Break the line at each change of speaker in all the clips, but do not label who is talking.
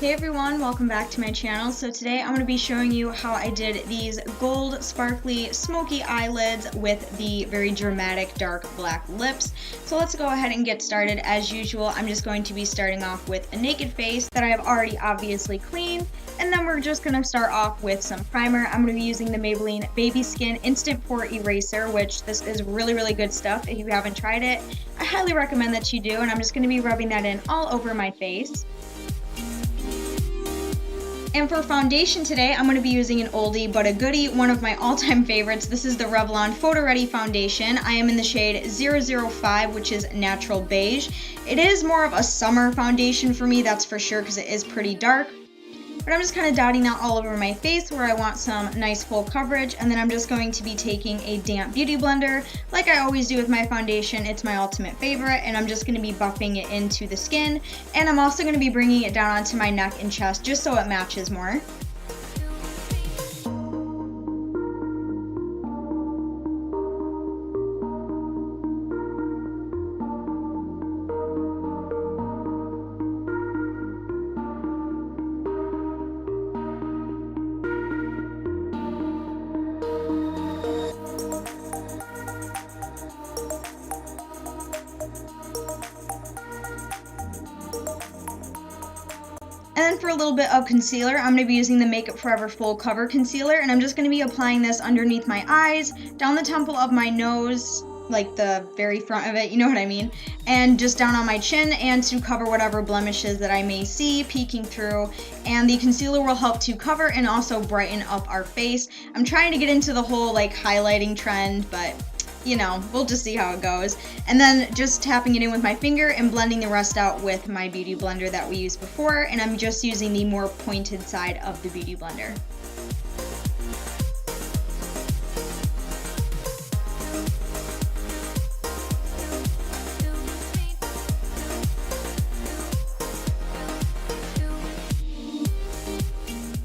Hey everyone, welcome back to my channel. So today I'm going to be showing you how I did these gold, sparkly, smoky eyelids with the very dramatic dark black lips. So let's go ahead and get started. As usual, I'm just going to be starting off with a naked face that I have already obviously cleaned. And then we're just going to start off with some primer. I'm going to be using the Maybelline Baby Skin Instant Pore Eraser, which this is really good stuff. If you haven't tried it, I highly recommend that you do. And I'm just going to be rubbing that in all over my face. And for foundation today, I'm going to be using an oldie but a goodie, one of my all-time favorites. This is the Revlon Photo Ready Foundation. I am in the shade 005, which is Natural Beige. It is more of a summer foundation for me, that's for sure, because it is pretty dark. But I'm just kind of dotting that all over my face where I want some nice full coverage, and then I'm just going to be taking a damp beauty blender like I always do with my foundation. It's my ultimate favorite, and I'm just going to be buffing it into the skin, and I'm also going to be bringing it down onto my neck and chest just so it matches more. And then for a little bit of concealer, I'm going to be using the Makeup Forever Full Cover Concealer, and I'm just going to be applying this underneath my eyes, down the temple of my nose, like the very front of it, you know what I mean, and just down on my chin, and to cover whatever blemishes that I may see peeking through. And the concealer will help to cover and also brighten up our face. I'm trying to get into the whole like highlighting trend, but you know, we'll just see how it goes. And then just tapping it in with my finger and blending the rest out with my beauty blender that we used before, and I'm just using the more pointed side of the beauty blender.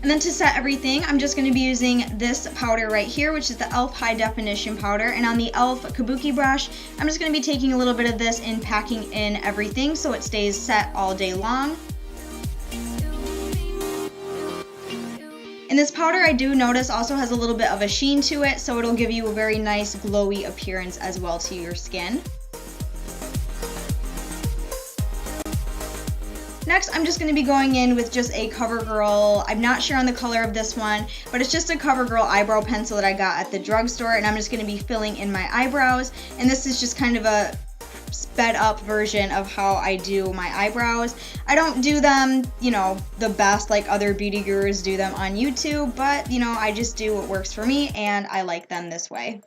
And then to set everything, I'm just going to be using this powder right here, which is the e.l.f. High Definition Powder. And on the e.l.f. Kabuki brush, I'm just going to be taking a little bit of this and packing in everything so it stays set all day long. And this powder, I do notice, also has a little bit of a sheen to it, so it'll give you a very nice glowy appearance as well to your skin. Next, I'm just going to be going in with just a CoverGirl, I'm not sure on the color of this one, but it's just a CoverGirl eyebrow pencil that I got at the drugstore, and I'm just going to be filling in my eyebrows. And this is just kind of a sped up version of how I do my eyebrows. I don't do them, you know, the best like other beauty gurus do them on YouTube, but, you know, I just do what works for me, and I like them this way.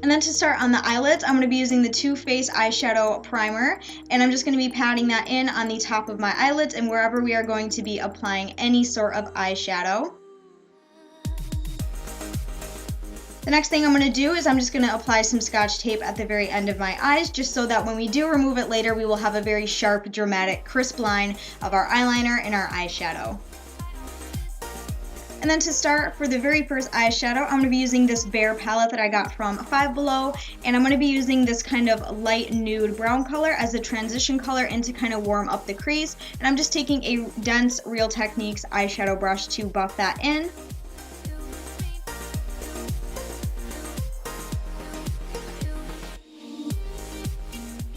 And then to start on the eyelids, I'm going to be using the Too Faced eyeshadow primer, and I'm just going to be patting that in on the top of my eyelids and wherever we are going to be applying any sort of eyeshadow. The next thing I'm going to do is I'm just going to apply some scotch tape at the very end of my eyes, just so that when we do remove it later, we will have a very sharp, dramatic, crisp line of our eyeliner and our eyeshadow. And then to start, for the very first eyeshadow, I'm going to be using this Bare palette that I got from Five Below, and I'm going to be using this kind of light nude brown color as a transition color and to kind of warm up the crease. And I'm just taking a dense Real Techniques eyeshadow brush to buff that in.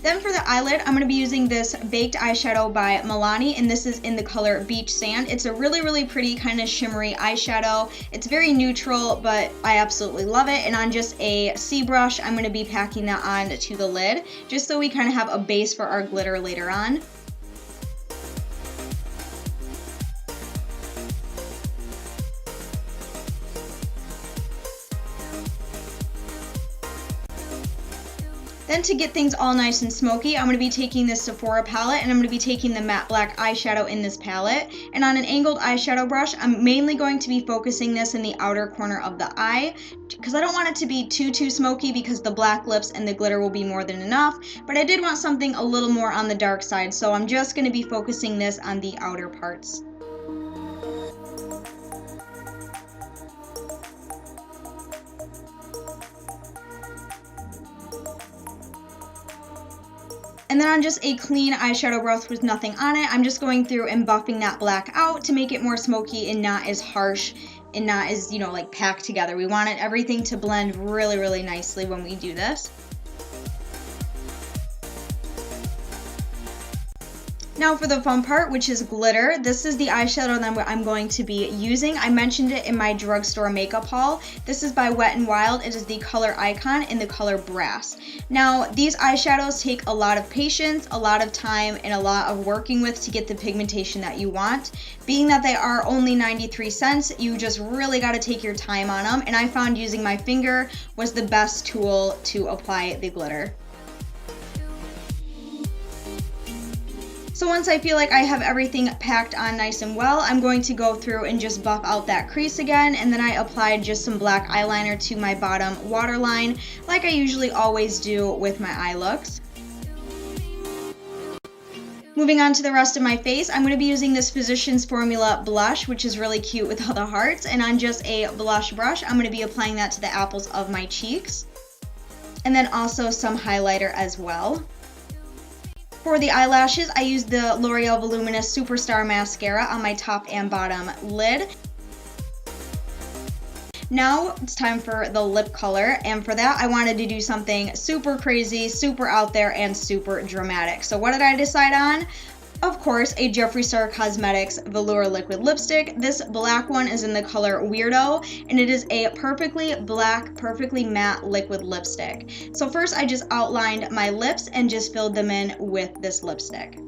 Then for the eyelid, I'm going to be using this Baked eyeshadow by Milani, and this is in the color Beach Sand. It's a really pretty kind of shimmery eyeshadow. It's very neutral, but I absolutely love it. And on just a C brush, I'm going to be packing that on to the lid, just so we kind of have a base for our glitter later on. Then to get things all nice and smoky, I'm going to be taking this Sephora palette, and I'm going to be taking the matte black eyeshadow in this palette. And on an angled eyeshadow brush, I'm mainly going to be focusing this in the outer corner of the eye, because I don't want it to be too smoky, because the black lips and the glitter will be more than enough. But I did want something a little more on the dark side, so I'm just going to be focusing this on the outer parts. And then on just a clean eyeshadow brush with nothing on it, I'm just going through and buffing that black out to make it more smoky and not as harsh and not as, you know, like packed together. We wanted everything to blend really, really nicely when we do this. Now for the fun part, which is glitter, this is the eyeshadow that I'm going to be using. I mentioned it in my drugstore makeup haul. This is by Wet n Wild. It is the color Icon in the color Brass. Now, these eyeshadows take a lot of patience, a lot of time, and a lot of working with to get the pigmentation that you want. Being that they are only 93 cents, you just really got to take your time on them, and I found using my finger was the best tool to apply the glitter. So once I feel like I have everything packed on nice and well, I'm going to go through and just buff out that crease again, and then I applied just some black eyeliner to my bottom waterline, like I usually always do with my eye looks. Moving on to the rest of my face, I'm going to be using this Physicians Formula blush, which is really cute with all the hearts, and on just a blush brush, I'm going to be applying that to the apples of my cheeks, and then also some highlighter as well. For the eyelashes, I used the L'Oreal Voluminous Superstar Mascara on my top and bottom lid. Now it's time for the lip color, and for that I wanted to do something super crazy, super out there, and super dramatic. So what did I decide on? Of course, a Jeffree Star Cosmetics Velour Liquid Lipstick. This black one is in the color Weirdo, and it is a perfectly black, perfectly matte liquid lipstick. So first I just outlined my lips and just filled them in with this lipstick.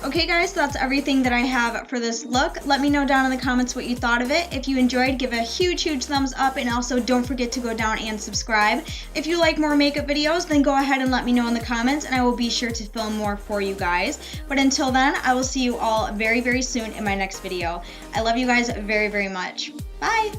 Okay guys, so that's everything that I have for this look. Let me know down in the comments what you thought of it. If you enjoyed, give a huge thumbs up, and also don't forget to go down and subscribe. If you like more makeup videos, then go ahead and let me know in the comments, and I will be sure to film more for you guys. But until then, I will see you all very soon in my next video. I love you guys very much. Bye!